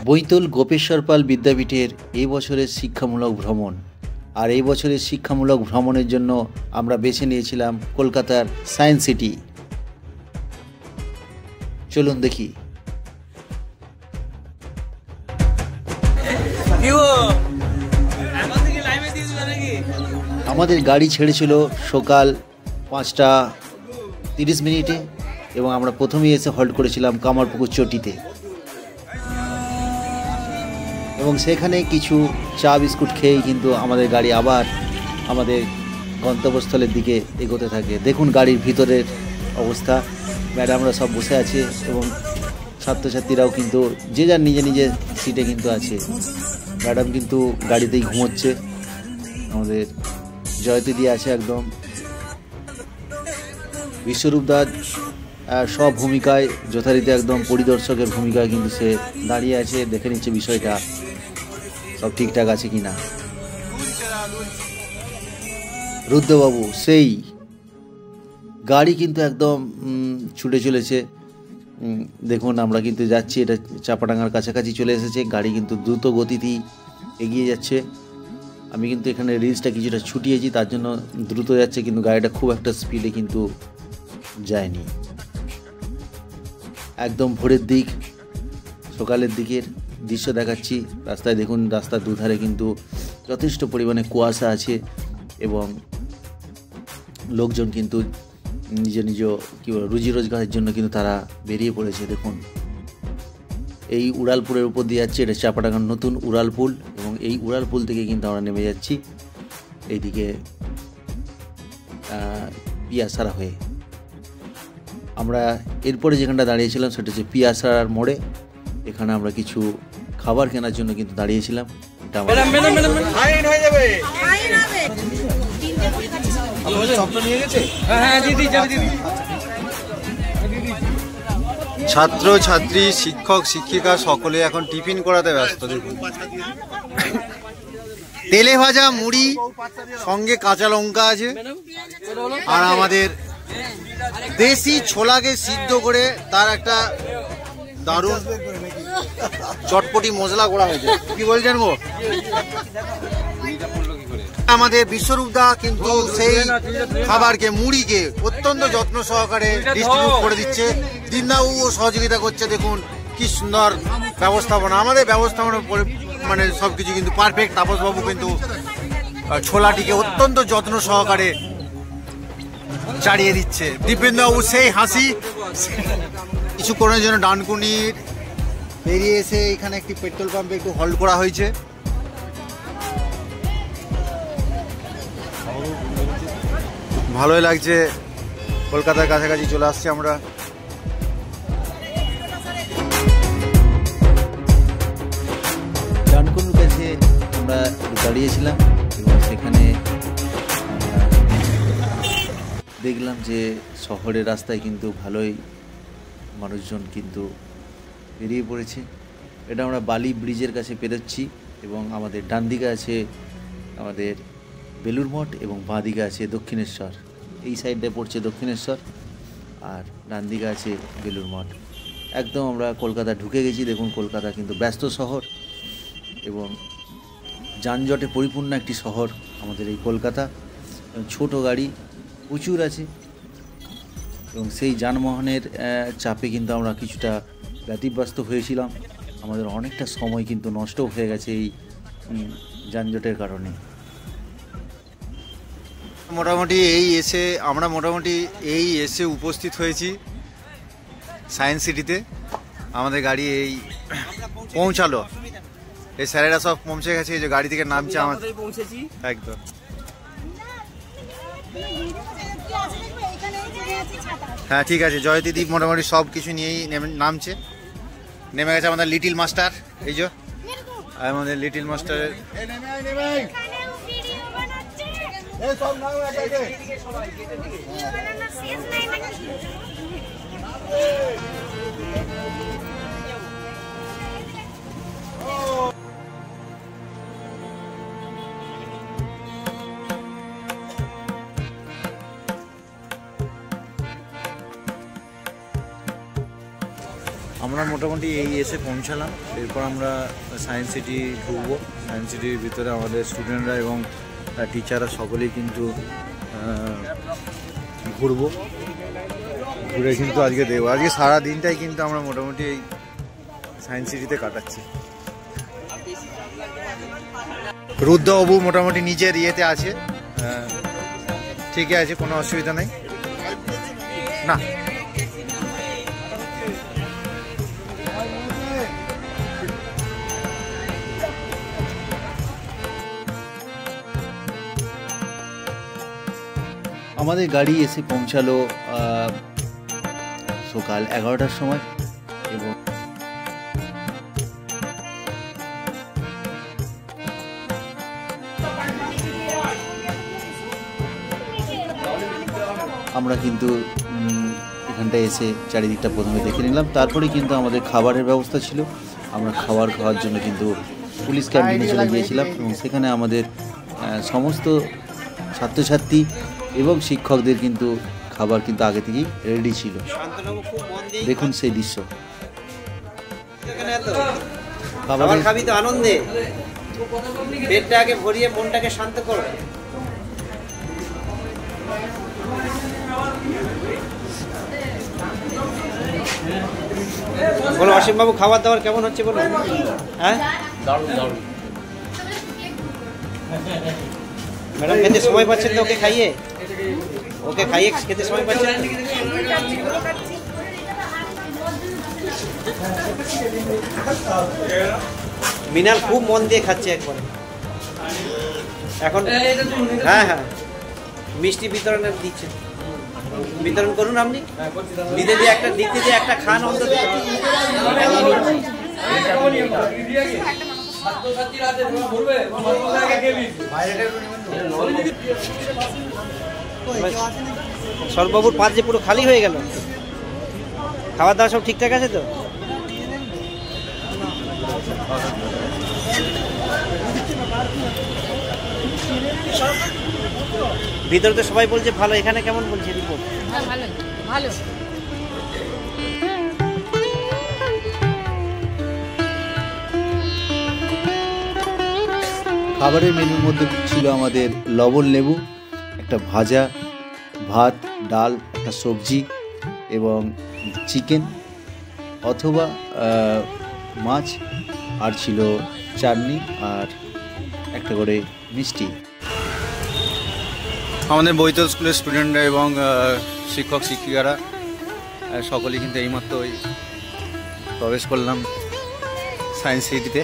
বৈতল গোপেশ্বর পাল বিদ্যাপীঠের এই বছরের শিক্ষামূলক ভ্রমণ। আর এই বছরের শিক্ষামূলক ভ্রমণের জন্য আমরা বেছে নিয়েছিলাম কলকাতার সায়েন্স সিটি। চলুন দেখি। আমাদের গাড়ি ছেড়েছিল সকাল 5টা 30 মিনিটে এবং আমরা প্রথমেই এসে হল্ট করেছিলাম কামারপুকুর চটিতে এবং সেখানে কিছু চা বিস্কুট খেয়েই কিন্তু আমাদের গাড়ি আবার আমাদের গন্তব্যস্থলের দিকে এগোতে থাকে। দেখুন গাড়ির ভিতরের অবস্থা, ম্যাডামরা সব বসে আছে এবং ছাত্রছাত্রীরাও কিন্তু যে যার নিজে নিজে সিটে কিন্তু আছে। ম্যাডাম কিন্তু গাড়িতেই ঘুমোচ্ছে। আমাদের জয়তীদি আছে একদম। বিশ্বরূপদার সব ভূমিকায় যথারীতি একদম পরিদর্শকের ভূমিকায় কিন্তু সে দাঁড়িয়ে আছে, দেখে নিচ্ছে বিষয়টা সব ঠিকঠাক আছে কিনা। রুদ্রবাবু সেই গাড়ি কিন্তু একদম ছুটে চলেছে। দেখুন আমরা কিন্তু যাচ্ছি, এটা চাপাডাঙ্গার কাছাকাছি চলে এসেছে। গাড়ি কিন্তু দ্রুত গতিতেই এগিয়ে যাচ্ছে। আমি কিন্তু এখানে রিলসটা কিছুটা ছুটিয়েছি, তার জন্য দ্রুত যাচ্ছে, কিন্তু গাড়িটা খুব একটা স্পিডে কিন্তু যায়নি। একদম ভোরের দিক, সকালের দিকের দৃশ্য দেখাচ্ছি। রাস্তায় দেখুন, রাস্তার দুধারে কিন্তু যথেষ্ট পরিমাণে কুয়াশা আছে এবং লোকজন কিন্তু নিজ নিজ কী বলে রুজি রোজগারের জন্য কিন্তু তারা বেরিয়ে পড়েছে। দেখুন এই উড়ালপুলের উপর দিয়ে যাচ্ছে, এটা চাপাডাঙ্গার নতুন উড়ালপুল এবং এই উড়ালপুল থেকে কিন্তু আমরা নেমে যাচ্ছি এইদিকে পিয়াসারা হয়ে। আমরা এরপরে যেখানটা দাঁড়িয়েছিলাম সেটা হচ্ছে পিয়াসার মোড়ে। এখানে আমরা কিছু খাবার কেনার জন্য কিন্তু দাঁড়িয়েছিলাম। ছাত্র ছাত্রী, শিক্ষক শিক্ষিকা সকলে এখন টিফিন করাতে ব্যস্ত। দেখুন তেলে ভাজা মুড়ি, সঙ্গে কাঁচা লঙ্কা আছে, আর আমাদের দেশি ছোলাকে সিদ্ধ করে তার একটা দারুণ চটপটি মশলা করা হয়েছে। কি বলছেন গো? আমাদের বিশ্বরূপদা কিন্তু সেই খাবারকে, মুড়িকে অত্যন্ত যত্ন সহকারে ডিস্ট্রিবিউট করে দিচ্ছে। দিনদাও সহযোগিতা করছে। দেখুন কি সুন্দর ব্যবস্থাপনা। আমাদের ব্যবস্থাপনা মানে সবকিছু কিন্তু পারফেক্ট। তাপসবাবু কিন্তু ছোলাটিকে অত্যন্ত যত্ন সহকারে চাড়িয়ে দিচ্ছে। দীপেন্দ্রবাবু সেই হাসি। কিছুক্ষণের জন্য ডানকুনির বেরিয়ে এসে এখানে একটি পেট্রোল পাম্পে একটু হল্ট করা হয়েছে। ভালোই লাগছে, কলকাতার কাছাকাছি চলে আসছি আমরা। ডানকুনির কাছে আমরা দাঁড়িয়েছিলাম এবং সেখানে দেখলাম যে শহরের রাস্তায় কিন্তু ভালোই মানুষজন কিন্তু বেরিয়ে পড়েছে। এটা আমরা বালি ব্রিজের কাছে পেরোচ্ছি এবং আমাদের ডান দিকে আছে আমাদের বেলুড় মঠ এবং বাঁ দিকে আছে দক্ষিণেশ্বর। এই সাইডে পড়ছে দক্ষিণেশ্বর আর ডান দিকে আছে বেলুড় মঠ। একদম আমরা কলকাতা ঢুকে গেছি। দেখুন কলকাতা কিন্তু ব্যস্ত শহর এবং যানজটে পরিপূর্ণ একটি শহর আমাদের এই কলকাতা। ছোট গাড়ি প্রচুর আছে এবং সেই যানবাহনের চাপে কিন্তু আমরা কিছুটা ব্যতিব্যস্ত হয়েছিলাম। আমাদের অনেকটা সময় কিন্তু নষ্ট হয়ে গেছে এই যানজটের কারণে। আমরা মোটামুটি এসে উপস্থিত হয়েছি সায়েন্স সিটিতে। আমাদের গাড়ি এই পৌঁছালো। এই স্যারেরা সব পৌঁছে গেছে, এই যে গাড়ি থেকে নামছে আমাদের একদম। হ্যাঁ ঠিক আছে, জয়তীদি মোটামুটি সব কিছু নিয়েই নেমে গেছে আমাদের লিটিল মাস্টার। এই যে আমাদের লিটিল মাস্টারের আমরা মোটামুটি এই এসে পৌঁছালাম। এরপর আমরা সায়েন্স সিটি ঢুকবো। সায়েন্স সিটির ভিতরে আমাদের স্টুডেন্টরা এবং টিচাররা সকলেই কিন্তু ঘুরবো, ঘুরে কিন্তু আজকে দেখবো। আজকে সারা দিনটাই কিন্তু আমরা মোটামুটি এই সায়েন্স সিটিতে কাটাচ্ছি। রুদ্রবাবু মোটামুটি নিজের ইয়েতে আছে, ঠিকই আছে, কোনো অসুবিধা নেই না। আমাদের গাড়ি এসে পৌঁছালো সকাল 11টার সময় এবং আমরা কিন্তু এখানটায় এসে চারিদিকটা প্রথমে দেখে নিলাম। তারপরে কিন্তু আমাদের খাবারের ব্যবস্থা ছিল। আমরা খাবার খাওয়ার জন্য কিন্তু পুলিশ ক্যান্টিনে চলে গিয়েছিলাম এবং সেখানে আমাদের সমস্ত ছাত্রছাত্রী এবং শিক্ষকদের কিন্তু খাবার কিন্তু আগে থেকেই রেডি ছিল। দেখুন সেই দৃশ্য। খাবার খাবি তো আনন্দে, পেটটা আগে ভরিয়ে মনটাকে শান্ত কর। বলো অসীম বাবু, খাবার দাবার কেমন হচ্ছে বলো? হ্যাঁ, দারুণ দারুণ। ম্যাডাম খেতে সময় পাচ্ছেন তো? ওকে খাইয়ে খেতে সময় পাচ্ছেন? মিনাল খুব মন দিয়ে খাচ্ছে একবারে এখন। হ্যাঁ হ্যাঁ, মিষ্টি বিতরণ দিচ্ছে, বিতরণ করুন আপনি। দিতে দিয়ে একটা খান অন্তত। সর্ববাবুর পাত যে পুরো খালি হয়ে গেল। খাবার দাবার সব ঠিকঠাক আছে তো? ভিতরে তো সবাই বলছে ভালো, এখানে কেমন বলছে রিপোর্ট? ভালো ভালো। খাবারের মেনুর মধ্যে ছিল আমাদের লবণ লেবু, একটা ভাজা, ভাত, ডাল, একটা সবজি এবং চিকেন অথবা মাছ, আর ছিল চাটনি আর একটা করে মিষ্টি। আমাদের বৈতল স্কুলের স্টুডেন্টরা এবং শিক্ষক শিক্ষিকারা সকলেই কিন্তু এইমাত্র প্রবেশ করলাম সায়েন্স সিটিতে।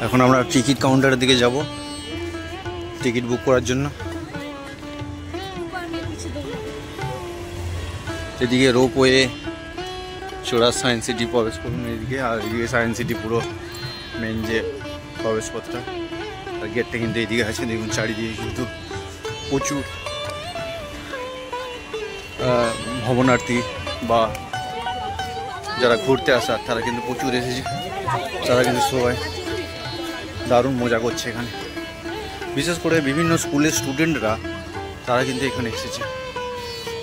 এখন আমরা টিকিট কাউন্টারের দিকে যাব টিকিট বুক করার জন্য। এদিকে রোপওয়ে চোরা সায়েন্স সিটি প্রবেশ করুন এদিকে, আর এদিকে সায়েন্স সিটি পুরো মেন যে প্রবেশপথটা, আর গেটটা কিন্তু এইদিকে আছে। দেখুন চারিদিকে কিন্তু প্রচুর ভবনার্থী বা যারা ঘুরতে আসার তারা কিন্তু প্রচুর এসেছে। তারা কিন্তু সবাই দারুণ মজা করছে এখানে। বিশেষ করে বিভিন্ন স্কুলের স্টুডেন্টরা তারা কিন্তু এখানে এসেছে।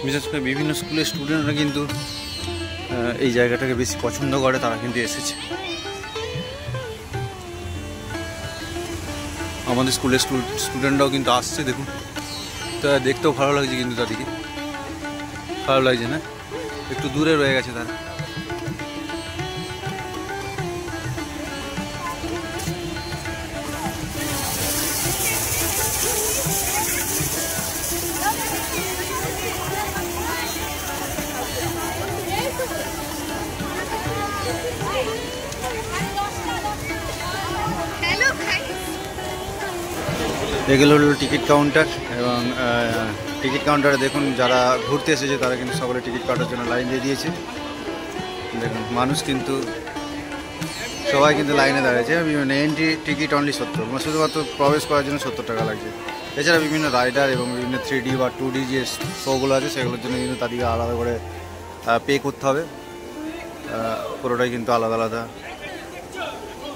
বিশেষ করে বিভিন্ন স্কুলের স্টুডেন্টরা কিন্তু এই জায়গাটাকে বেশি পছন্দ করে, তারা কিন্তু এসেছে। আমাদের স্কুলের স্টুডেন্টরাও কিন্তু আসছে, দেখুন। তা দেখতেও ভালো লাগছে, কিন্তু তাদেরকে ভালো লাগছে না, একটু দূরে রয়ে গেছে তারা। এগুলো হলো টিকিট কাউন্টার, এবং টিকিট কাউন্টারে দেখুন যারা ঘুরতে এসেছে তারা কিন্তু সকলে টিকিট কাটার জন্য লাইন দিয়ে দিয়েছে। দেখুন মানুষ কিন্তু সবাই কিন্তু লাইনে দাঁড়িয়েছে। বিভিন্ন এন্ট্রি টিকিট অনলি 70, শুধুমাত্র প্রবেশ করার জন্য 70 টাকা লাগছে। এছাড়া বিভিন্ন রাইডার এবং বিভিন্ন 3D বা 2D যে শোগুলো আছে সেগুলোর জন্য কিন্তু তাদেরকে আলাদা করে পে করতে হবে। পুরোটাই কিন্তু আলাদা আলাদা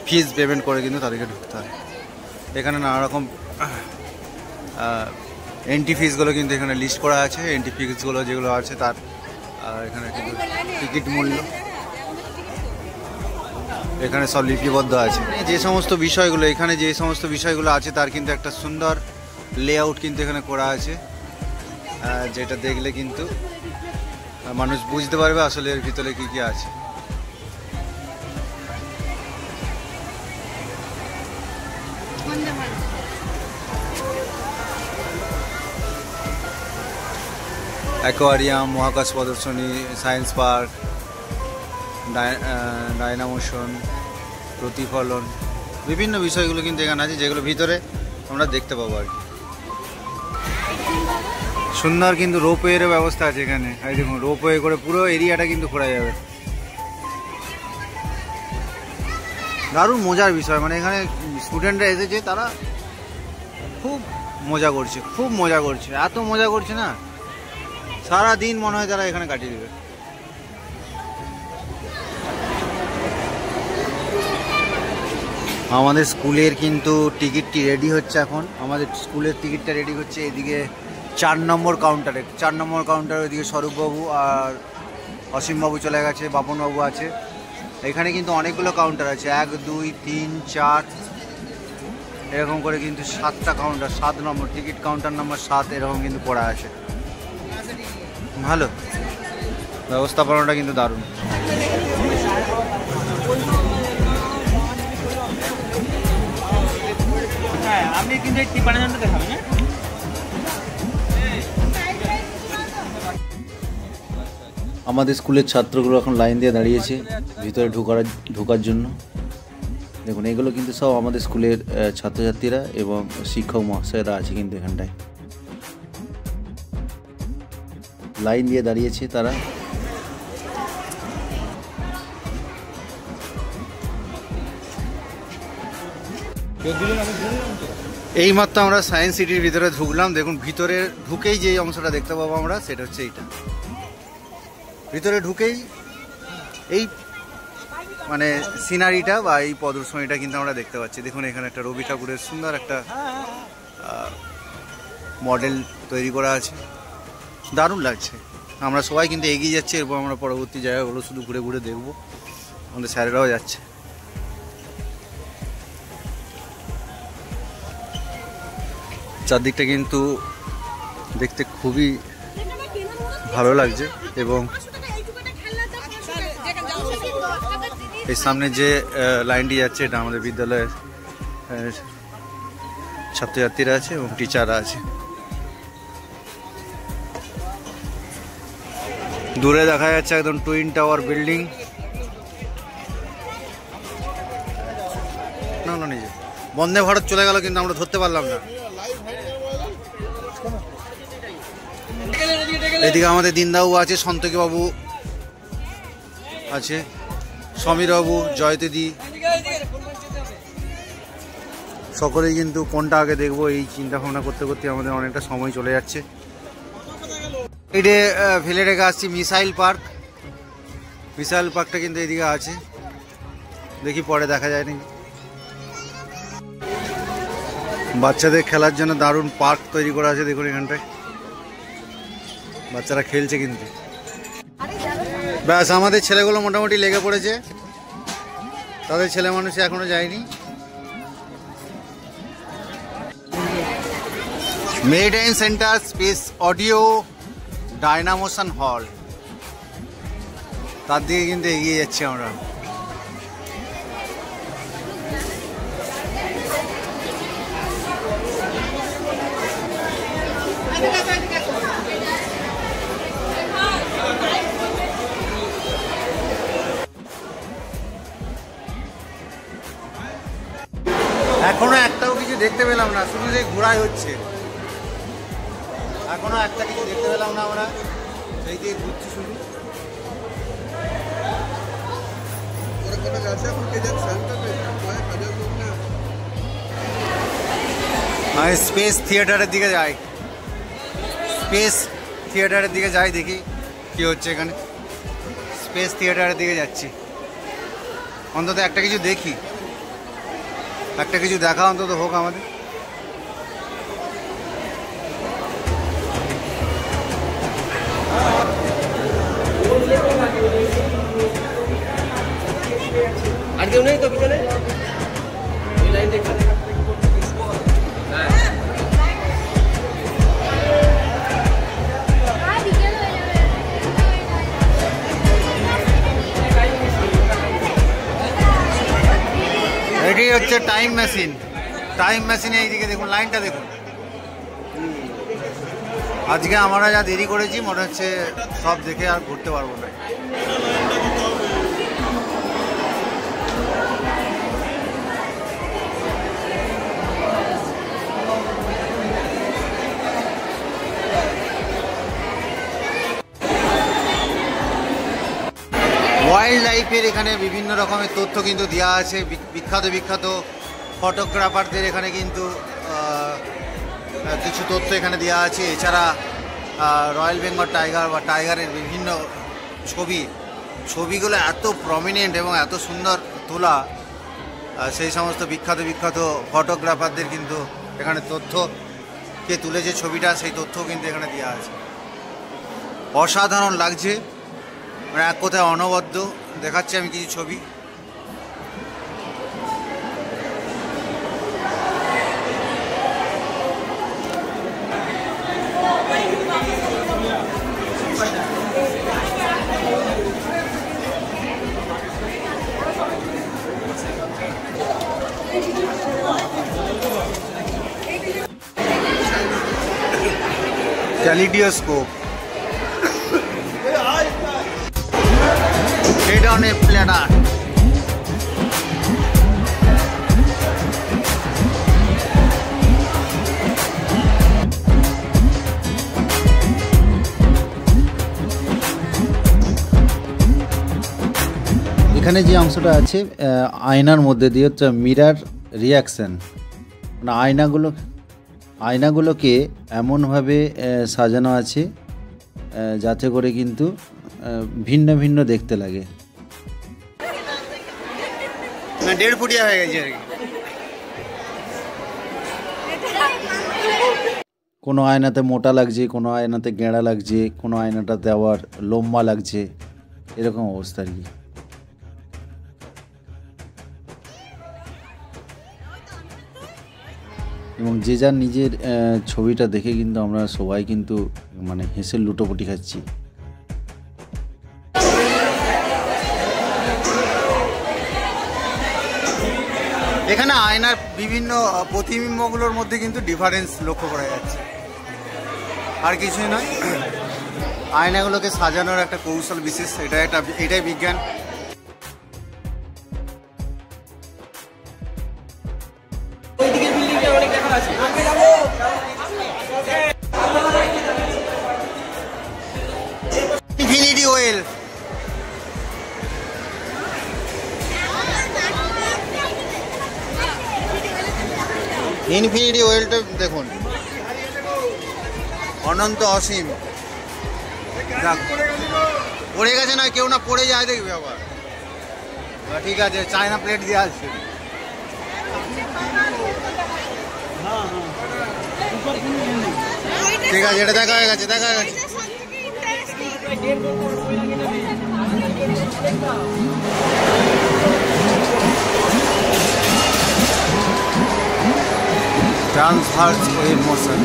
ফিজ পেমেন্ট করে কিন্তু তাদেরকে ঢুকতে হয়। এখানে নানা রকম এন্ট্রি ফিসগুলো কিন্তু এখানে লিস্ট করা আছে। এন্ট্রি ফিসগুলো যেগুলো আছে তার এখানে কিন্তু টিকিট মূল্য এখানে সব লিপিবদ্ধ আছে। যে সমস্ত বিষয়গুলো এখানে যে সমস্ত বিষয়গুলো আছে তার কিন্তু একটা সুন্দর লেআউট কিন্তু এখানে করা আছে, যেটা দেখলে কিন্তু মানুষ বুঝতে পারবে আসলে এর ভিতরে কি কি আছে। অ্যাকোয়ারিয়াম, মহাকাশ প্রদর্শনী, সায়েন্স পার্ক, ডায়নামোশন, প্রতিফলন, বিভিন্ন বিষয়গুলো কিন্তু এখানে আছে, যেগুলো ভিতরে আমরা দেখতে পাবো আর কি। সুন্দর কিন্তু রোপওয়েরও ব্যবস্থা আছে এখানে। এই দেখুন, রোপওয়ে করে পুরো এরিয়াটা কিন্তু ঘোরা যাবে। দারুণ মজার বিষয়, মানে এখানে স্টুডেন্টরা এসেছে, তারা খুব মজা করছে, খুব মজা করছে, এত মজা করছে না, সারা দিন মনে হয় তারা এখানে কাটিয়ে দেবে। আমাদের স্কুলের কিন্তু টিকিটটি রেডি হচ্ছে এখন। আমাদের স্কুলের টিকিটটা রেডি হচ্ছে এদিকে 4 নম্বর কাউন্টারে। 4 নম্বর কাউন্টারে ওইদিকে স্বরূপবাবু আর অসীমবাবু চলে গেছে, বাপনবাবু আছে। এখানে কিন্তু অনেকগুলো কাউন্টার আছে, 1 2 3 4 এরকম করে কিন্তু 7টা কাউন্টার। 7 নম্বর টিকিট কাউন্টার নম্বর 7 এরকম কিন্তু পড়া আছে। ভালো ব্যবস্থাপনাটা কিন্তু দারুণ। আপনি কিন্তু এই টিপানাজনটা দেখাবেন না? আমাদের স্কুলের ছাত্রগুলো এখন লাইন দিয়ে দাঁড়িয়েছে ভিতরে ঢোকার জন্য। দেখুন, এগুলো কিন্তু সব আমাদের স্কুলের ছাত্রছাত্রীরা এবং শিক্ষক মহাশয়রা আছে কিন্তু এখানটায় লাইন দিয়ে দাঁড়িয়েছে তারা। এইমাত্র আমরা সায়েন্স সিটির ভিতরে ঢুকলাম। দেখুন, ভিতরে ঢুকেই যে অংশটা দেখতে পাবো আমরা, সেটা হচ্ছে এইটা। ভিতরে ঢুকেই এই মানে সিনারিটা বা এই প্রদর্শনীটা কিন্তু আমরা দেখতে পাচ্ছি। দেখুন, এখানে একটা রবি ঠাকুরের সুন্দর একটা মডেল তৈরি করা আছে, দারুণ লাগছে। আমরা সবাই কিন্তু এগিয়ে যাচ্ছি, এরপর আমরা পরবর্তী জায়গাগুলো শুধু ঘুরে ঘুরে দেখবো। আমাদের স্যারেরাও যাচ্ছে। চারদিকটা কিন্তু দেখতে খুবই ভালো লাগছে এবং এই সামনে যে লাইনটি যাচ্ছে এটা আমাদের বিদ্যালয়ের ছাত্রছাত্রীরা আছে এবং টিচাররা আছে। দূরে দেখা যাচ্ছে একদম টুইন টাওয়ার বিল্ডিং। না না, নিজে বন্দে ভারত চলে গেল কিন্তু আমরা ধরতে পারলাম না। এদিকে আমাদের দীনবাবু আছে, সন্তোষী বাবু আছে, সমীর বাবু, জয়তেদি, সকলেই কিন্তু কোনটা আগে দেখবো এই চিন্তা ভাবনা করতে করতে আমাদের অনেকটা সময় চলে যাচ্ছে। এইটা ফেলে রেখে আসছি মিসাইল পার্ক। মিসাইল পার্কটা কিন্তু এদিকে আছে, দেখি পরে দেখা যায় নাকি। বাচ্চাদের খেলার জন্য দারুণ পার্ক তৈরি করা আছে। দেখুন, এখানটায় বাচ্চারা খেলছে কিন্তু। ব্যাস, আমাদের ছেলেগুলো মোটামুটি লেগে পড়েছে, তাদের ছেলে মানুষ এখনো যায়নি। মেরিটাইম সেন্টার, স্পেস অডিও, ডায়নামোশন হল, তার দিকে কিন্তু এগিয়ে যাচ্ছি আমরা। এখনো একটাও কিছু দেখতে পেলাম না, শুধু যে ঘোরাই হচ্ছে। এখনো একটা কিছু দেখতে পেলাম না আমরা, সেই দিয়ে ঘুরছি শুধু। আমি স্পেস থিয়েটারের দিকে যাই, স্পেস থিয়েটারের দিকে যাই, দেখি কি হচ্ছে এখানে। স্পেস থিয়েটারের দিকে যাচ্ছি, অন্তত একটা কিছু দেখি। একটা কিছু দেখা অন্তত হোক আমাদের। আর কেউ নেই তো পিছনে? এটি হচ্ছে টাইম মেশিন। টাইম মেশিনে এইদিকে দেখুন, লাইনটা দেখুন। আজকে আমরা যা দেরি করেছি মনে হচ্ছে সব দেখে আর ঘুরতে পারবো না। ওয়াইল্ড লাইফের এখানে বিভিন্ন রকমের তথ্য কিন্তু দেওয়া আছে। বিখ্যাত বিখ্যাত ফটোগ্রাফারদের এখানে কিন্তু কিছু তথ্য এখানে দেওয়া আছে। এছাড়া রয়্যাল বেঙ্গল টাইগার বা টাইগারের বিভিন্ন ছবিগুলো এত প্রমিনেন্ট এবং এত সুন্দর তোলা, সেই সমস্ত বিখ্যাত বিখ্যাত ফটোগ্রাফারদের কিন্তু এখানে তথ্য, কে তুলেছে ছবিটা সেই তথ্য কিন্তু এখানে দেওয়া আছে। অসাধারণ লাগছে, মানে এক কথায় অনবদ্য। দেখাচ্ছি আমি কিছু ছবি। Kaleidoscope. Head on a platter. এখানে যে অংশটা আছে আয়নার মধ্যে দিয়ে হচ্ছে মিরার রিয়াকশান, মানে আয়নাগুলোকে এমনভাবে সাজানো আছে যাতে করে কিন্তু ভিন্ন ভিন্ন দেখতে লাগে। 1.5 ফুটিয়া হয়ে গেছে আর কি। কোনো আয়নাতে মোটা লাগছে, কোনো আয়নাতে গেঁড়া লাগছে, কোনো আয়নাটাতে আবার লম্বা লাগছে, এরকম অবস্থা আর কি। এবং যে যার নিজের ছবিটা দেখে কিন্তু আমরা সবাই কিন্তু মানে হেসে লুটোপুটি খাচ্ছি। এখানে আয়নার বিভিন্ন প্রতিবিম্বগুলোর মধ্যে কিন্তু ডিফারেন্স লক্ষ্য করা যাচ্ছে, আর কিছুই নয়। আয়নাগুলোকে সাজানোর একটা কৌশল বিশেষ, এটাই বিজ্ঞান। ইনফিনিটি ওয়েল, ইনফিনিটি ওয়েলটা দেখুন, অনন্ত অসীম। পড়ে গেছে না, কেউ না পড়ে যায় দেখবে আবার। ঠিক আছে, চায়না প্লেট দিয়ে আসছে। ঠিক আছে, এটা দেখা হয়ে গেছে, দেখা হয়ে গেছে। Transverse wave motion.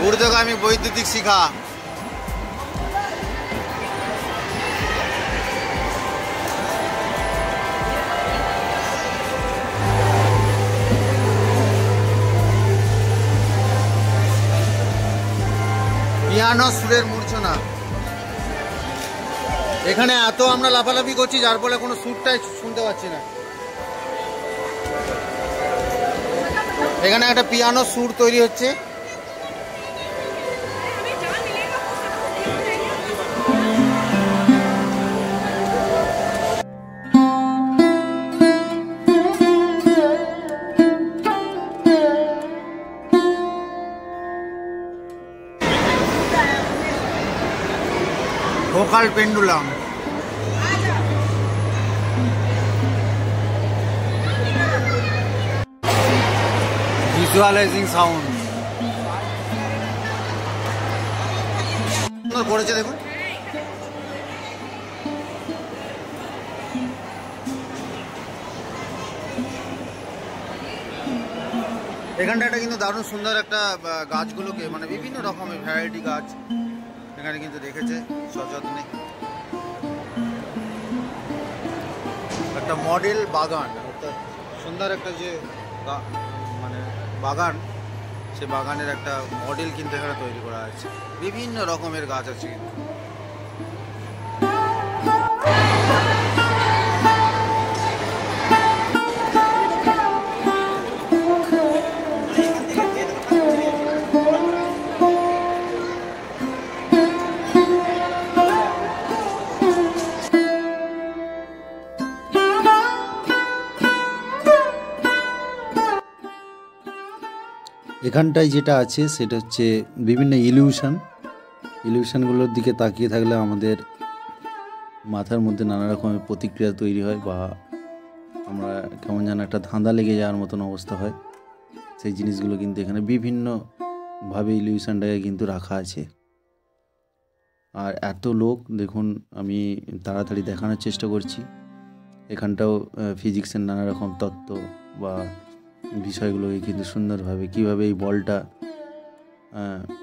ঊর্ধ্বগামী বৈদ্যুতিক শিখা। পিয়ানো সুরের মূর্ছনা। এখানে এত আমরা লাফালাফি করছি যার ফলে কোনো সুরটাই শুনতে পাচ্ছি না। এখানে একটা পিয়ানো সুর তৈরি হচ্ছে। Vocal pendulum. ভিজুয়ালাইজিং সাউন্ড করেছে দেখুন। এখানটা একটা কিন্তু দারুণ সুন্দর একটা গাছগুলোকে মানে বিভিন্ন রকমের ভ্যারাইটি গাছ এখানে কিন্তু রেখেছে সযত্নে। একটা মডেল বাগান, অর্থাৎ সুন্দর একটা যে মানে বাগান, সে বাগানের একটা মডেল কিন্তু এখানে তৈরি করা আছে। বিভিন্ন রকমের গাছ আছে কিন্তু। এখানটায় যেটা আছে সেটা হচ্ছে বিভিন্ন ইলিউশনগুলোর দিকে তাকিয়ে থাকলে আমাদের মাথার মধ্যে নানা রকমের প্রতিক্রিয়া তৈরি হয় বা আমরা কেমন যেন একটা ধাঁধা লেগে যাওয়ার মতন অবস্থা হয়। সেই জিনিসগুলো কিন্তু এখানে বিভিন্নভাবে ইলিউশনটাকে কিন্তু রাখা আছে। আর এত লোক দেখুন, আমি তাড়াতাড়ি দেখানোর চেষ্টা করছি। এখানটাও ফিজিক্সের নানা রকম তত্ত্ব বা বিষয়গুলোকে কিন্তু সুন্দরভাবে কীভাবে এই বলটা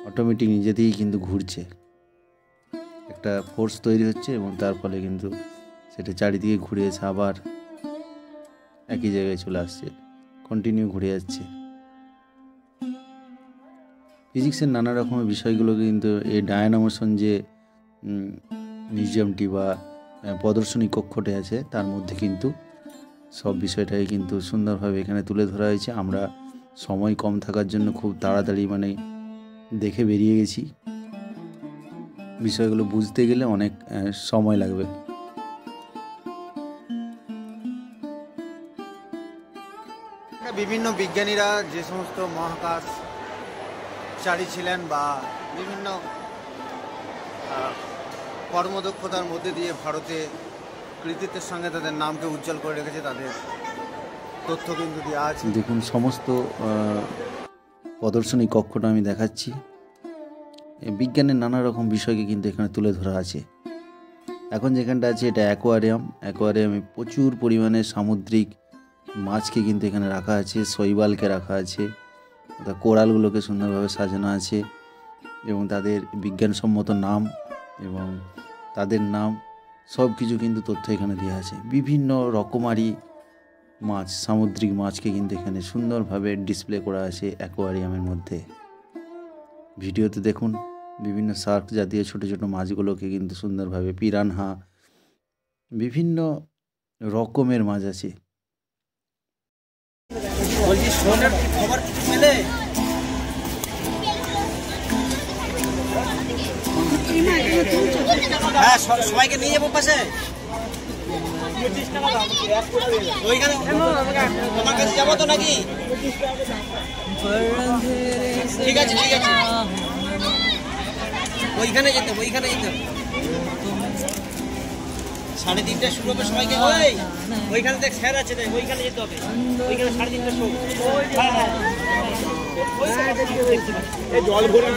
অটোমেটিক নিজেতেই কিন্তু ঘুরছে, একটা ফোর্স তৈরি হচ্ছে এবং তার ফলে কিন্তু সেটা চারিদিকে ঘুরে এসে আবার একই জায়গায় চলে আসছে, কন্টিনিউ ঘুরে যাচ্ছে। ফিজিক্সের নানা রকমের বিষয়গুলোকে কিন্তু এই ডায়নামোশন যে মিউজিয়ামটি বা প্রদর্শনী কক্ষটি আছে তার মধ্যে কিন্তু সব বিষয়টাই কিন্তু সুন্দরভাবে এখানে তুলে ধরা হয়েছে। আমরা সময় কম থাকার জন্য খুব তাড়াতাড়ি মানে দেখে বেরিয়ে গেছি। বিষয়গুলো বুঝতে গেলে অনেক সময় লাগবে। বিভিন্ন বিজ্ঞানীরা যে সমস্ত মহাকাশচারী ছিলেন বা বিভিন্ন কর্মদক্ষতার মধ্যে দিয়ে ভারতে কৃতিত্বের সঙ্গে তাদের নামকে উজ্জ্বল করে রেখেছে, তাদের তথ্য কিন্তু দেওয়া আছে। দেখুন সমস্ত প্রদর্শনী কক্ষটা আমি দেখাচ্ছি। বিজ্ঞানের নানা রকম বিষয়কে কিন্তু এখানে তুলে ধরা আছে। এখন যেখানটা আছে এটা অ্যাকোয়ারিয়ামে প্রচুর পরিমাণে সামুদ্রিক মাছকে কিন্তু এখানে রাখা আছে, শৈবালকে রাখা আছে, কোরালগুলোকে সুন্দরভাবে সাজানো আছে এবং তাদের বিজ্ঞানসম্মত নাম এবং তাদের নাম সব কিছু কিন্তু তথ্য এখানে দেওয়া আছে। বিভিন্ন রকমারি মাছ, সামুদ্রিক মাছকে কিন্তু এখানে সুন্দরভাবে ডিসপ্লে করা আছে অ্যাকোয়ারিয়ামের মধ্যে। ভিডিওতে দেখুন বিভিন্ন শার্ক জাতীয় ছোট ছোট মাছগুলোকে কিন্তু সুন্দরভাবে, পিরানহা, বিভিন্ন রকমের মাছ আছে। হ্যাঁ, সবাইকে নিয়ে যাবো পাশে। তোমার কাছে যাবো তো নাকি? ঠিক আছে ঠিক আছে, ওইখানে যেতে 3:30 শুরু হবে সবাইকে। ওইখানে দেখ স্যার আছে, ওইখানে যেতে হবে, ওইখানে 3:30 শুরু। জল ভরে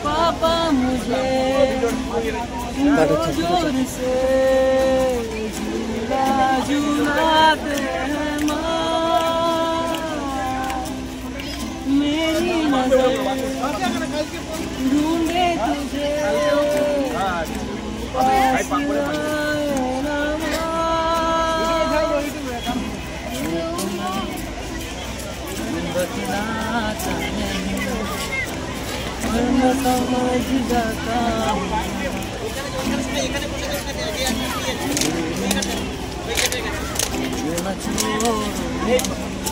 पापा मुझे जोर से झूला झूलाते हैं माँ, मेरी नजर ढूंढे तुझे जाता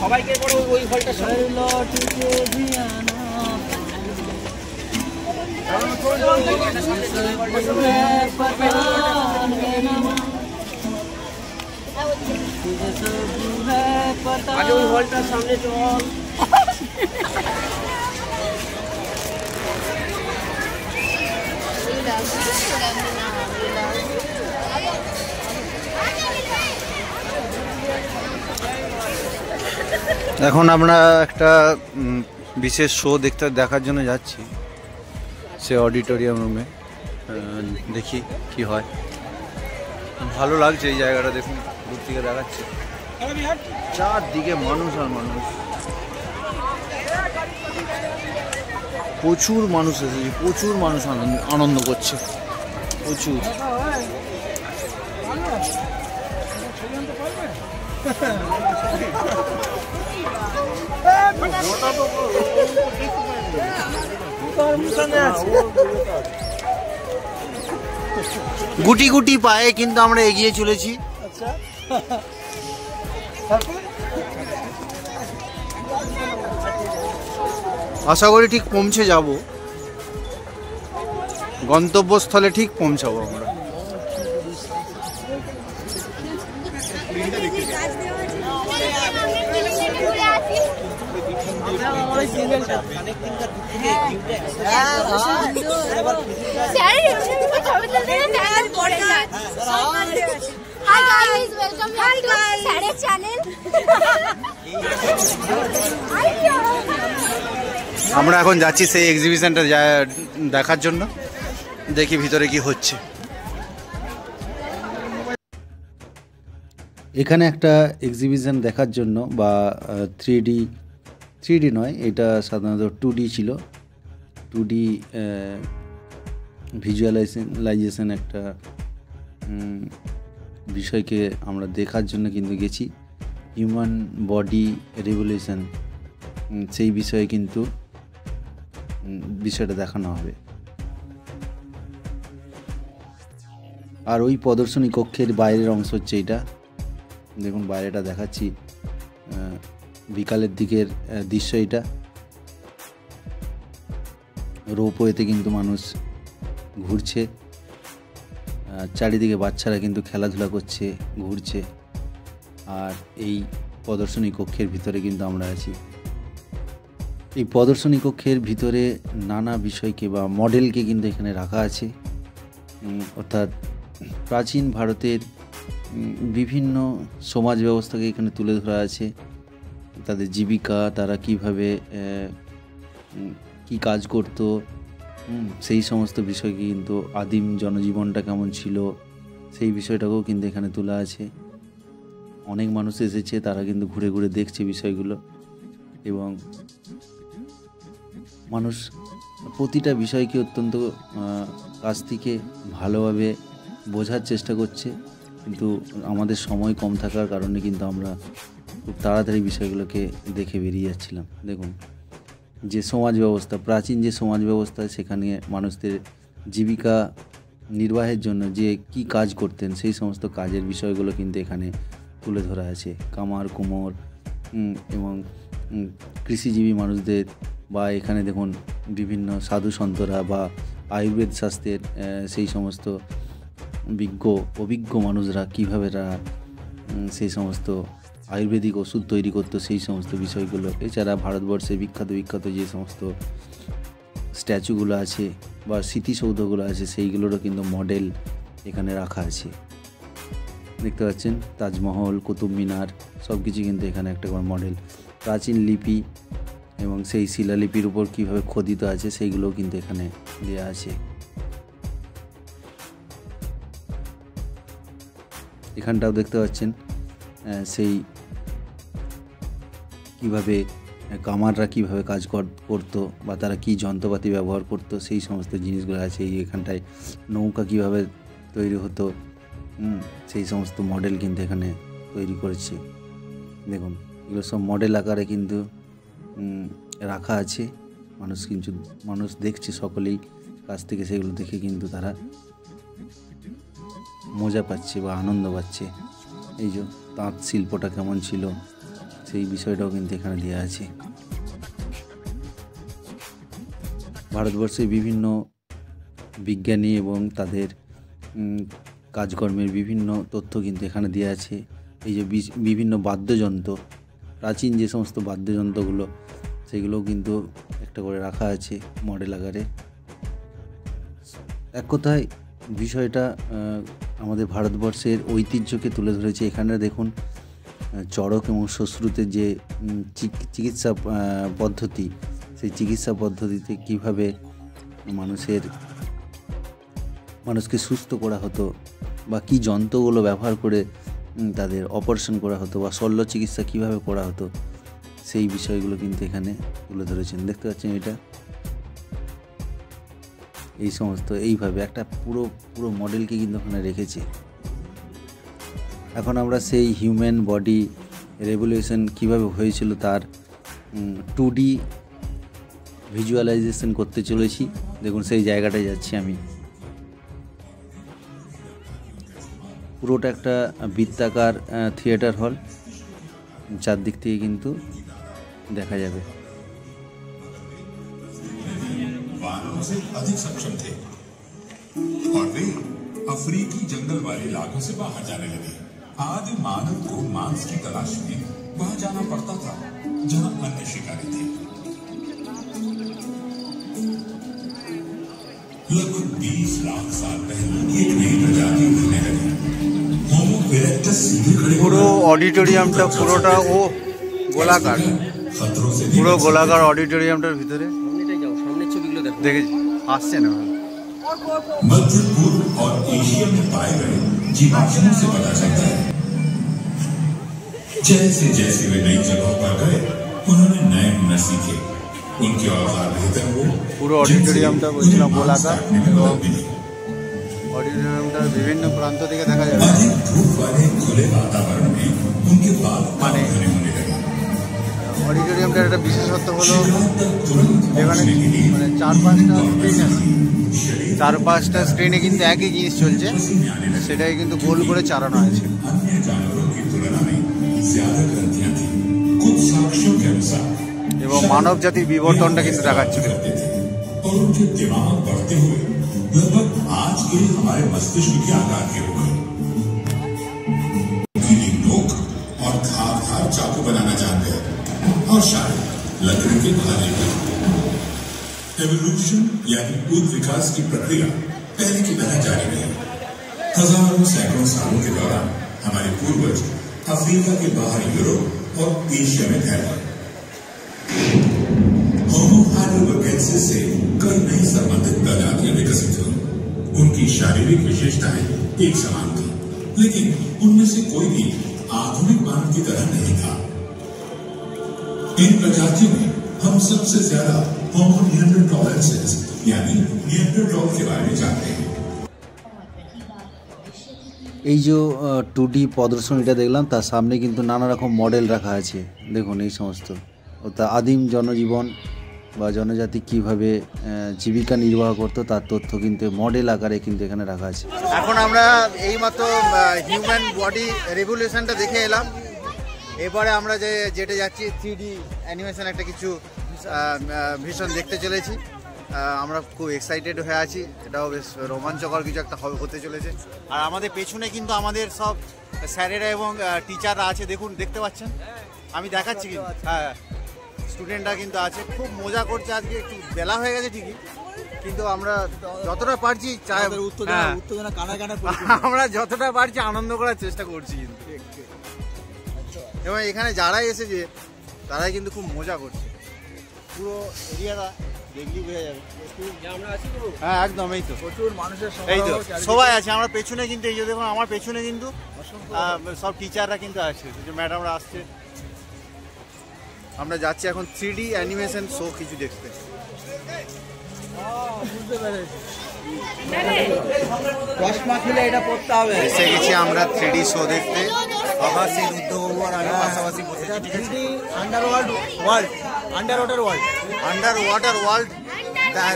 সবাইকে বড় ওই হলটা लौट के भी आना पता तुझे सब है पता আগে ওই হলটার সামনে চল। এখন আমরা একটা বিশেষ শো দেখার জন্য যাচ্ছি সে অডিটোরিয়াম রুমে। দেখি কি হয়। ভালো লাগছে এই জায়গাটা, দেখুন দূর থেকে দেখাচ্ছে চারদিকে মানুষ আর মানুষ, প্রচুর মানুষ এসেছে, প্রচুর মানুষ আনন্দ করছে, প্রচুর। গুটি গুটি পায়ে কিন্তু আমরা এগিয়ে চলেছি। আশা করি ঠিক পৌঁছে যাব, গন্তব্যস্থলে ঠিক পৌঁছাবো আমরা। আমরা এখন যাচ্ছি সেই এক্সিবিশনটা দেখার জন্য, দেখি ভিতরে কি হচ্ছে। এখানে একটা এক্সিবিশন দেখার জন্য বা 3D নয়, এটা সাধারণত 2D ছিল। 2D ভিজুয়ালাইজেশন একটা বিষয়কে আমরা দেখার জন্য কিন্তু গেছি। হিউম্যান বডি রেভলিউশন, সেই বিষয়ে কিন্তু বিষয়টা দেখানো হবে। আর ওই প্রদর্শনী কক্ষের বাইরের অংশ হচ্ছে এটা, দেখুন বাইরেটা দেখাচ্ছি, বিকালের দিকের দৃশ্য এটা। রোপওয়েতে কিন্তু মানুষ ঘুরছে, চারিদিকে বাচ্চারা কিন্তু খেলাধুলা করছে, ঘুরছে। আর এই প্রদর্শনী কক্ষের ভিতরে কিন্তু আমরা আছি। এই প্রদর্শনী কক্ষের ভিতরে নানা বিষয়কে বা মডেলকে কিন্তু এখানে রাখা আছে, অর্থাৎ প্রাচীন ভারতের বিভিন্ন সমাজ ব্যবস্থাকে এখানে তুলে ধরা আছে। তাদের জীবিকা, তারা কিভাবে কি কাজ করত, সেই সমস্ত বিষয়কে কিন্তু আদিম জনজীবনটা কেমন ছিল সেই বিষয়টাকেও কিন্তু এখানে তোলা আছে। অনেক মানুষ এসেছে, তারা কিন্তু ঘুরে ঘুরে দেখছে বিষয়গুলো, এবং মানুষ প্রতিটা বিষয়কে অত্যন্ত কাছ থেকে ভালোভাবে বোঝার চেষ্টা করছে। কিন্তু আমাদের সময় কম থাকার কারণে কিন্তু আমরা খুব তাড়াতাড়ি বিষয়গুলোকে দেখে বেরিয়ে যাচ্ছিলাম। দেখুন যে সমাজ ব্যবস্থা, প্রাচীন যে সমাজ ব্যবস্থা, সেখানে মানুষদের জীবিকা নির্বাহের জন্য যে কি কাজ করতেন সেই সমস্ত কাজের বিষয়গুলো কিন্তু এখানে তুলে ধরা আছে। কামার কুমোর এবং কৃষিজীবী মানুষদের, বা এখানে দেখুন বিভিন্ন সাধু সন্তরা বা আয়ুর্বেদ শাস্ত্রের সেই সমস্ত অভিজ্ঞ মানুষরা কীভাবে সেই সমস্ত আয়ুর্বেদিক ওষুধ তৈরি করতো সেই সমস্ত বিষয়গুলো। এছাড়া ভারতবর্ষে বিখ্যাত যে সমস্ত স্ট্যাচুগুলো আছে বা স্মৃতিসৌধগুলো আছে সেইগুলোরও কিন্তু মডেল এখানে রাখা আছে। দেখতে পাচ্ছেন তাজমহল, কুতুব মিনার সব কিছু কিন্তু এখানে একটা করে মডেল। প্রাচীন লিপি এবং সেই শিলালিপির উপর কীভাবে খোদিত আছে সেইগুলোও কিন্তু এখানে দেওয়া আছে। এখানটাও দেখতে পাচ্ছেন সেই কীভাবে কামাররা কীভাবে কাজ করতো বা তারা কী যন্ত্রপাতি ব্যবহার করতো সেই সমস্ত জিনিসগুলো আছে। এখানটায় নৌকা কীভাবে তৈরি হতো সেই সমস্ত মডেল কিন্তু এখানে তৈরি করেছে। দেখুন এগুলো সব মডেল আকারে কিন্তু রাখা আছে। মানুষ দেখছে, সকলেই কাছ থেকে সেগুলো দেখে কিন্তু তারা মজা পাচ্ছে বা আনন্দ পাচ্ছে। এই যে তাঁত শিল্পটা কেমন ছিল সেই বিষয়টাও কিন্তু এখানে দেওয়া আছে। ভারতবর্ষের বিভিন্ন বিজ্ঞানী এবং তাদের কাজকর্মের বিভিন্ন তথ্য কিন্তু এখানে দেওয়া আছে। এই যে বিভিন্ন বাদ্যযন্ত্র, প্রাচীন যে সমস্ত বাদ্যযন্ত্রগুলো সেগুলোও কিন্তু একটা করে রাখা আছে মডেল আকারে। এক কথায় বিষয়টা আমাদের ভারতবর্ষের ঐতিহ্যকে তুলে ধরেছে। এখানে দেখুন চড়ক এবং শ্বশ্রুতের যে চিকিৎসা পদ্ধতি, সেই চিকিৎসা পদ্ধতিতে কীভাবে মানুষকে সুস্থ করা হতো বা কী যন্ত্রগুলো ব্যবহার করে তাদের অপারেশন করা হতো বা শল্য চিকিৎসা কীভাবে করা হতো সেই বিষয়গুলো কিন্তু এখানে তুলে ধরেছেন। দেখতে পাচ্ছেন এটা এই সমস্ত এইভাবে একটা পুরো মডেলকে কিন্তু ওখানে রেখেছে। এখন আমরা সেই হিউম্যান বডি রেভলিউশন কীভাবে হয়েছিল তার 2D ভিজুয়ালাইজেশন করতে চলেছি। দেখুন সেই জায়গাটায় যাচ্ছি আমি। পুরোটা একটা বৃত্তাকার থিয়েটার হল, চারদিক থেকে কিন্তু দেখা যাবে। वानरों से अधिक सक्षम थे और वे अफ्रीकी जंगल वाले इलाकों से बाहर जाने लगे। आदि मानव को मांस की तलाश में वहां जाना पड़ता था जहां अन्य शिकारी थे। लगभग 20 लाख साल पहले एक नई प्रजाति उभरने लगी। होमो इरेक्टस सीधे खड़े পুরো অডিটোরিয়ামটা পুরোটা ও গোলাকার, खतरों से পুরো গোলাকার অডিটোরিয়ামটার ভিতরে দেখে আসছে না। मध्य पूर्व और एशिया में पाए गए जीवाश्मों से पता चलता है जैसे जैसे वे नई जगहों पर गए उन्होंने नए हुनर सीखे, उनके औजार बेहतर हुए। পুরো অডিটোরিয়ামটা বলছিলাম গোলাকার এবং অডিটোরিয়ামটার বিভিন্ন প্রান্ত থেকে দেখা যাবে अधिक धूप वाले खुले वातावरण में उनके बाल घने होने लगे। অডিটোরিয়ামটার একটা বিশেষত্ব হলো शिकार तक तुरंत এখানে पहुंचने के लिए মানে 4-5টা স্ক্রিন আছে, 4-5টা স্ক্রিনে কিন্তু একই জিনিস চলছে, সেটাই কিন্তু গোল করে চালানো আছে। अन्य जानवरों की तुलना में ज्यादा ग्रंथियां थी। कुछ साक्ष्यों के अनुसार এবং মানব জাতির বিবর্তনটা কিন্তু দেখাচ্ছে। करते थे और उनके दिमाग बढ़ते हुए लगभग आज के हमारे मस्तिष्क के आकार के हो गए। नीली नोक और धार चाकू बनाना जान गए और शायद लकड़ी के भाले भी। एवोल्यूशन यानी उद विकास की प्रक्रिया पहले की तरह जारी रही। हजारों सैकड़ों सालों के दौरान हमारे पूर्वज अफ्रीका के बाहर यूरोप और एशिया में फैले। होमो हाइडेलबर्गेंसिस से कई नई संबंधित प्रजातियां विकसित हुई। उनकी शारीरिक विशेषताएं एक समान थी, लेकिन उनमें से कोई भी आधुनिक मानव की तरह नहीं था। इन प्रजातियों में हम सबसे ज्यादा होमो निएंडरथॉलेंसिस यानी निएंडरथॉल के बारे में जानते हैं। এই যে 2D প্রদর্শনীটা দেখলাম তার সামনে কিন্তু নানা রকম মডেল রাখা আছে। দেখুন এই সমস্ত অর্থাৎ আদিম জনজীবন বা জনজাতি কীভাবে জীবিকা নির্বাহ করতো তার তথ্য কিন্তু মডেল আকারে কিন্তু এখানে রাখা আছে। এখন আমরা এইমাত্র হিউম্যান বডি রেভলিউশনটা দেখে এলাম। এবারে আমরা যেটা যাচ্ছি 3D অ্যানিমেশন একটা কিছু ভীষণ দেখতে চলেছি। আমরা খুব এক্সাইটেড হয়ে আছি, এটাও বেশ রোমাঞ্চকর কিছু একটা হতে চলেছে। আর আমাদের পেছনে কিন্তু আমাদের সব স্যারেরা এবং টিচাররা আছে, দেখুন দেখতে পাচ্ছেন, আমি দেখাচ্ছি কিন্তু হ্যাঁ স্টুডেন্টরা কিন্তু আছে, খুব মজা করছে। আজকে একটু বেলা হয়ে গেছে ঠিকই, কিন্তু আমরা যতটা পারছি আমরা যতটা পারছি আনন্দ করার চেষ্টা করছি কিন্তু। এবং এখানে যারাই এসেছে তারাই কিন্তু খুব মজা করছে। পুরো এরিয়াটা দেখলেই বোঝা যাবে। হ্যাঁ একদম, এই তো প্রচুর মানুষের এই তো সবাই আছে। আমরা পেছনে কিন্তু এই যে দেখুন আমার পেছনে কিন্তু সব টিচাররা কিন্তু আছে, যে ম্যাডামরা আসছে। আমরা যাচ্ছি এখন 3D অ্যানিমেশন শো কিছু দেখতে। এসে গেছি আমরা 3D শো দেখতে। আন্ডার ওয়াটার ওয়ার্ল্ড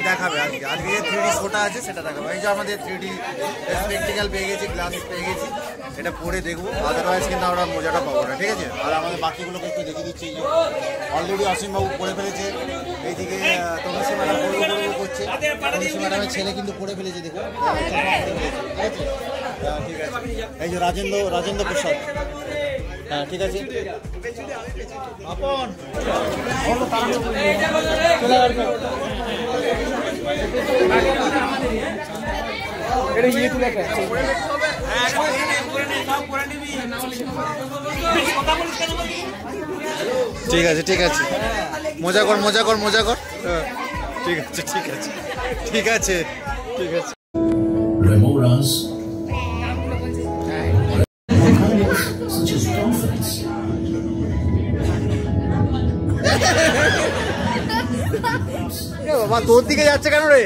দেখাবে আর কি। আজকে যে 3D শোটা আছে সেটা দেখাবে। এই যে আমাদের 3D স্পেকটিক্যাল পেয়ে গেছি, গ্লাস পেয়ে গেছি, এটা পরে দেখবো। আদারওয়াইজ কিন্তু আমরা মজাটা পাবো না, ঠিক আছে। আর আমাদের বাকিগুলোকে একটু দেখিয়ে দিচ্ছি। এই যে অলরেডি অসীমবাবু পড়ে ফেলেছে, এইদিকে তনুশ্রী ম্যাডাম পড়বো করছে, তনুশ্রী ম্যাডামের ছেলে কিন্তু পড়ে ফেলেছে, দেখুন ঠিক আছে। ঠিক আছে, এই যে রাজেন্দ্র প্রসাদ, হ্যাঁ ঠিক আছে। আপন ঠিক আছে, ঠিক আছে, মজা কর মজা কর মজা কর, ঠিক আছে ঠিক আছে ঠিক আছে ঠিক আছে। Remoras, such as dolphins, বাবা তোর দিকে যাচ্ছে কেন রে?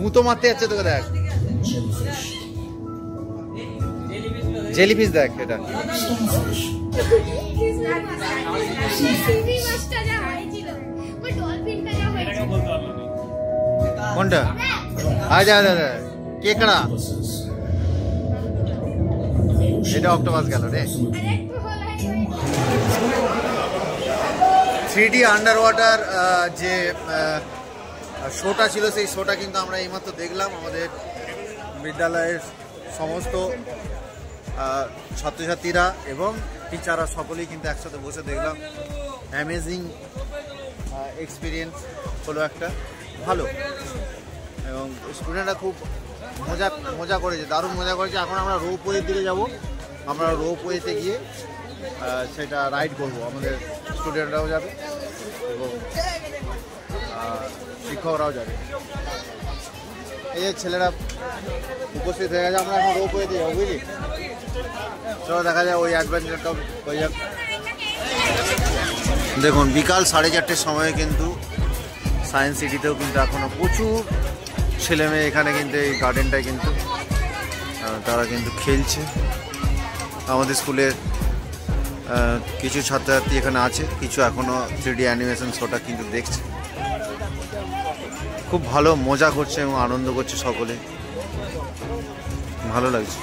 মুতো মারতে যাচ্ছে তোকে, দেখ jellyfish, জেলিফিশ, দেখ এটা starfish, কোনটা? আচ্ছা আচ্ছা আচ্ছা, কেকড়া, octopuses, এটা অক্টোপাস গেল রে। 3D আন্ডার ওয়াটার যে শোটা ছিল, সেই শোটা কিন্তু আমরা এইমাত্র দেখলাম। আমাদের বিদ্যালয়ের সমস্ত ছাত্রছাত্রীরা এবং টিচাররা সকলেই কিন্তু একসাথে বসে দেখলাম। অ্যামেজিং এক্সপিরিয়েন্স হলো একটা, ভালো, এবং স্টুডেন্টরা খুব মজা করেছে, দারুণ মজা করেছে। এখন আমরা রোপওয়ের দিকে যাব, আমরা রোপওয়েতে গিয়ে সেটা রাইড করব। আমাদের স্টুডেন্টরাও যাবে এবং শিক্ষকরাও যাবে। এই যে ছেলেরা উপস্থিত হয়ে গেছে, আমরা এখন রোপওয়েতে যাবো, বুঝলি? চলো দেখা যায় ওই অ্যাডভেঞ্চারটাও হয়ে যাক। দেখুন বিকাল 4:30 সময়ে কিন্তু সায়েন্স সিটিতেও কিন্তু এখনও প্রচুর ছেলেমেয়ে এখানে কিন্তু এই গার্ডেনটায় কিন্তু তারা কিন্তু খেলছে। আমাদের স্কুলের কিছু ছাত্রছাত্রী এখানে আছে, কিছু এখনও 3D অ্যানিমেশন শোটা কিন্তু দেখছে, খুব ভালো মজা করছে এবং আনন্দ করছে সকলে, ভালো লাগছে।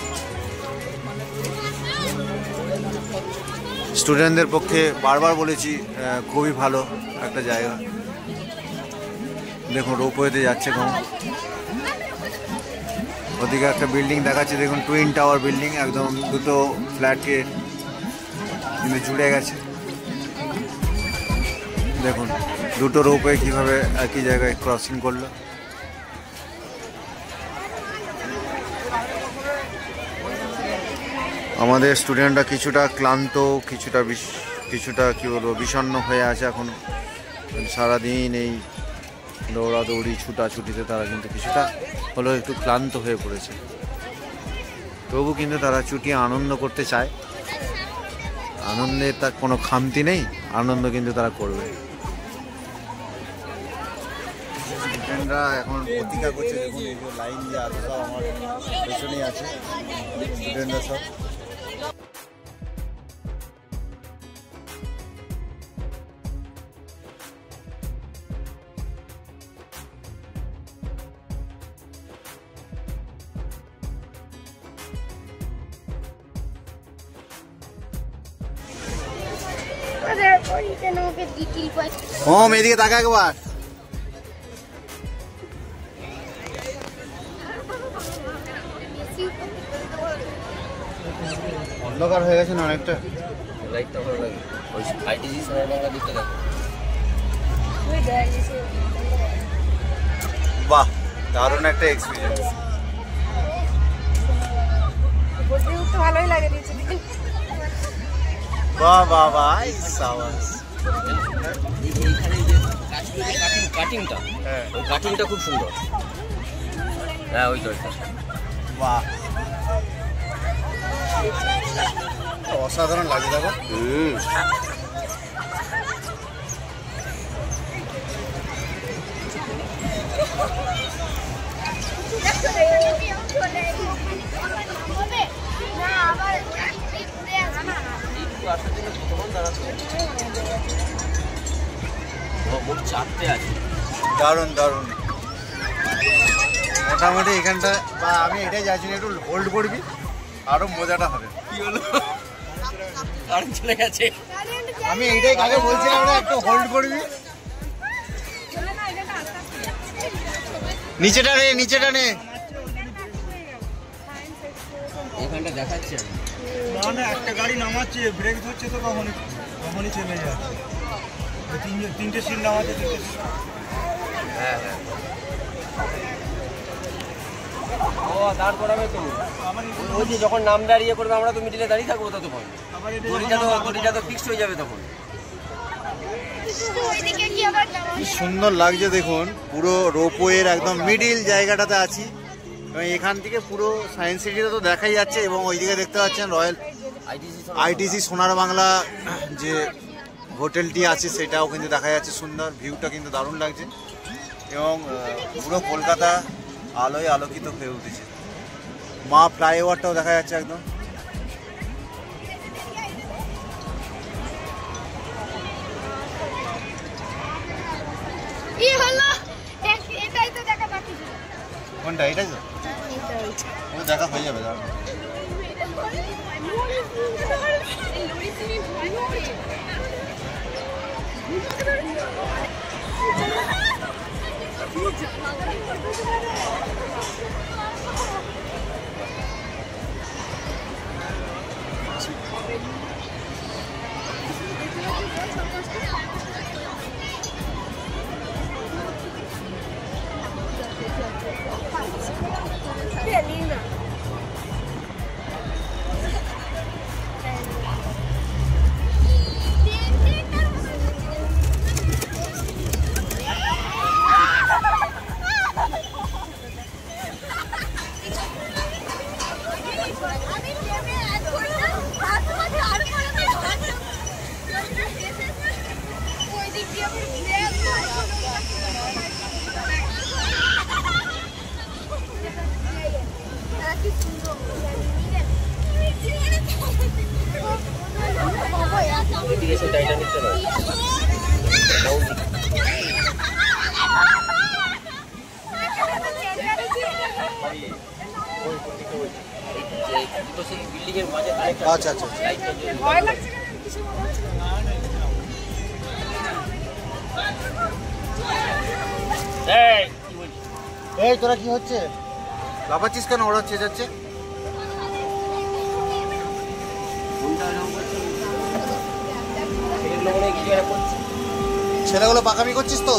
স্টুডেন্টদের পক্ষে বারবার বলেছি খুবই ভালো একটা জায়গা। দেখুন রোপওয়েতে যাচ্ছে কেমন, ওদিকে একটা বিল্ডিং দেখাচ্ছে, দেখুন টুইন টাওয়ার বিল্ডিং, একদম দুটো ফ্ল্যাটকে কিন্তু জুড়ে গেছে। দেখুন দুটো রোপওয়ে কীভাবে একই জায়গায় ক্রসিং করলো। আমাদের স্টুডেন্টরা কিছুটা ক্লান্ত, কিছুটা কী বলবো বিষণ্ণ হয়ে আছে এখনও। সারাদিন এই দৌড়াদৌড়ি ছুটাছুটিতে তারা কিন্তু কিছুটা হলেও একটু ক্লান্ত হয়ে পড়েছে, তবু কিন্তু তারা চুটিয়ে আনন্দ করতে চায়। আনন্দের তার কোনো খামতি নেই, আনন্দ কিন্তু তারা করবে। স্টুডেন্টরা এখন প্রতিজ্ঞা করছে, দেখুন এই যে লাইন দিয়ে আছে সব আমার পেছনেই আছে স্টুডেন্টরা সব। ওম এদিকে তাকা একবার। অন্ধকার হয়ে গেছে না অনেকটা, লাইটটা ভালো লাগে। ওই আইটিজি সারা বাংলা দিকটা দেখো। বাহ দারুণ একটা এক্সপিরিয়েন্স। ভালোই লাগে দিচ্ছে। বাহ বাহ বাহ, সাবাস। এইখানে যে কাটিংটা, হ্যাঁ ওই কাটিংটা খুব সুন্দর। হ্যাঁ ওই তো বাহ, অসাধারণ লাগে দেখো। মোট 4টে আছে। দারুণ দারুণ। মোটামুটি এখানটা বা আমি এটাই চাইছি না, একটু হোল্ড করবি, আরো মজাটা হবে। কি হলো? কারেন্ট চলে গেছে। আমি এইটাই কাকে বলছিলাম, একটু হোল্ড করবি। নিচেটা নে, নিচেটা নে। এখানটা দেখাচ্ছে না একটা গাড়ি নামাচ্ছে, ব্রেক ধরছে তো তখনই চলে যাচ্ছে। তিনটে সিট নামাচ্ছে, হ্যাঁ হ্যাঁ। ও দাঁড় করাবে তো, ওই যে যখন নাম দাঁড়িয়ে করবে আমরা তো মিডিলে দাঁড়িয়ে থাকবো ততক্ষণ, দড়িটা তো ফিক্সড হয়ে যাবে তখন। কি সুন্দর লাগছে দেখুন, পুরো রোপওয়ের একদম মিডিল জায়গাটাতে আছি এবং এখান থেকে পুরো সায়েন্স সিটিটা তো দেখাই যাচ্ছে এবং ওইদিকে দেখতে পাচ্ছেন রয়্যাল আইটিসি সোনার বাংলা যে হোটেলটি আছে সেটাও কিন্তু দেখা যাচ্ছে। সুন্দর ভিউটা কিন্তু দারুণ লাগছে এবং পুরো কলকাতা আলোয় আলোকিত হয়ে উঠেছে। মা ফ্লাইওভারটাও দেখা যাচ্ছে একদম। কোনটা? এটাই তো দেখা হয়ে যাবে। আচ্ছা আচ্ছা, এই তোরা কি হচ্ছে? লাফাচ্ছিস কেন? ওড়াচ্ছে যাচ্ছে। ছেলেগুলো পাকামি করছিস তো?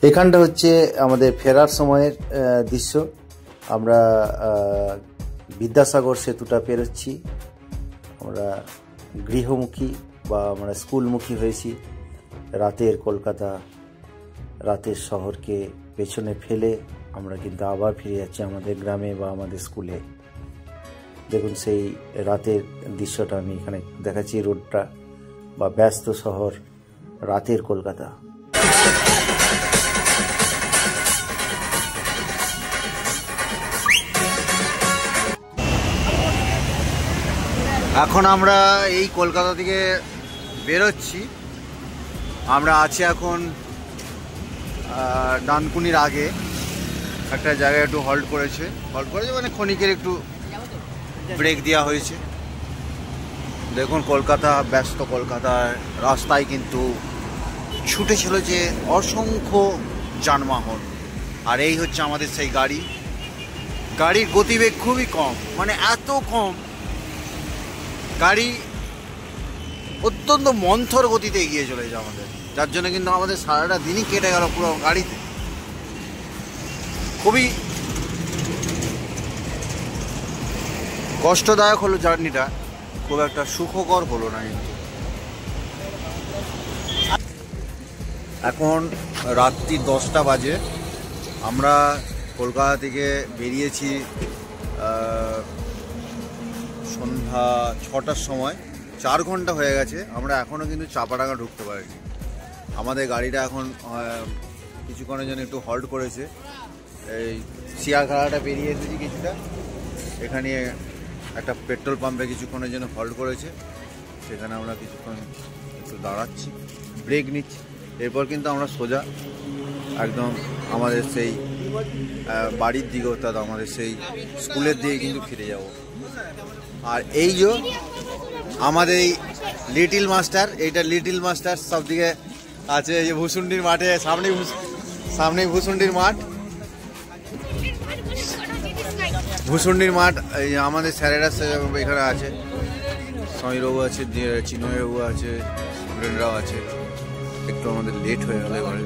এখানটা হচ্ছে আমাদের ফেরার সময়ের দৃশ্য। আমরা বিদ্যাসাগর সেতুটা পেরোচ্ছি। আমরা গৃহমুখী বা আমরা স্কুলমুখী হয়েছি। রাতের কলকাতা, রাতের শহরকে পেছনে ফেলে আমরা কিন্তু আবার ফিরে যাচ্ছি আমাদের গ্রামে বা আমাদের স্কুলে। দেখুন সেই রাতের দৃশ্যটা আমি এখানে দেখাচ্ছি, রোডটা বা ব্যস্ত শহর, রাতের কলকাতা। এখন আমরা এই কলকাতা থেকে বেরোচ্ছি। আমরা আছি এখন ডানকুনির আগে একটা জায়গায় একটু হল্ট করেছে মানে ক্ষণিকের একটু ব্রেক দেওয়া হয়েছে। দেখুন কলকাতা, ব্যস্ত কলকাতার রাস্তায় কিন্তু ছুটে চলেছে অসংখ্য যানবাহন। আর এই হচ্ছে আমাদের সেই গাড়ি। গাড়ির গতিবেগ খুবই কম, মানে এত কম, গাড়ি অত্যন্ত মন্থর গতিতে এগিয়ে চলেছে আমাদের, যার জন্য কিন্তু আমাদের সারাটা দিনই কেটে গেল পুরো গাড়িতে। খুবই কষ্টদায়ক হলো জার্নিটা, খুব একটা সুখকর হলো না। কিন্তু এখন রাত্রি 10টা বাজে। আমরা কলকাতা থেকে বেরিয়েছি সন্ধ্যা 6টার সময়। 4 ঘন্টা হয়ে গেছে, আমরা এখনও কিন্তু চাপাডাঙ্গা ঢুকতে পারিনি। আমাদের গাড়িটা এখন কিছুক্ষণের জন্য একটু হল্ট করেছে। এই শিয়াখাড়াটা পেরিয়ে এসেছি কিছুটা, এখানে একটা পেট্রোল পাম্পে কিছুক্ষণের জন্য হল্ট করেছে, সেখানে আমরা কিছুক্ষণ একটু দাঁড়াচ্ছি, ব্রেক নিচ্ছি। এরপর কিন্তু আমরা সোজা একদম আমাদের সেই বাড়ির দিকে, অর্থাৎ আমাদের সেই স্কুলের দিকে কিন্তু ফিরে যাব। আর এই যে আমাদের এই লিটিল মাস্টার, এইটা লিটিল মাস্টার সব দিকে আছে। এই যে ভুসুন্ডির মাঠে সামনেই ভুসুন্ডির মাঠ, ভুসুন্ডির মাঠ। এই আমাদের স্যারেরা এখানে আছে, সমীরবাবু আছে, চিন্ময়বাবু আছে, স্টুডেন্টরাও আছে। একটু আমাদের লেট হয়ে গেল এবারে।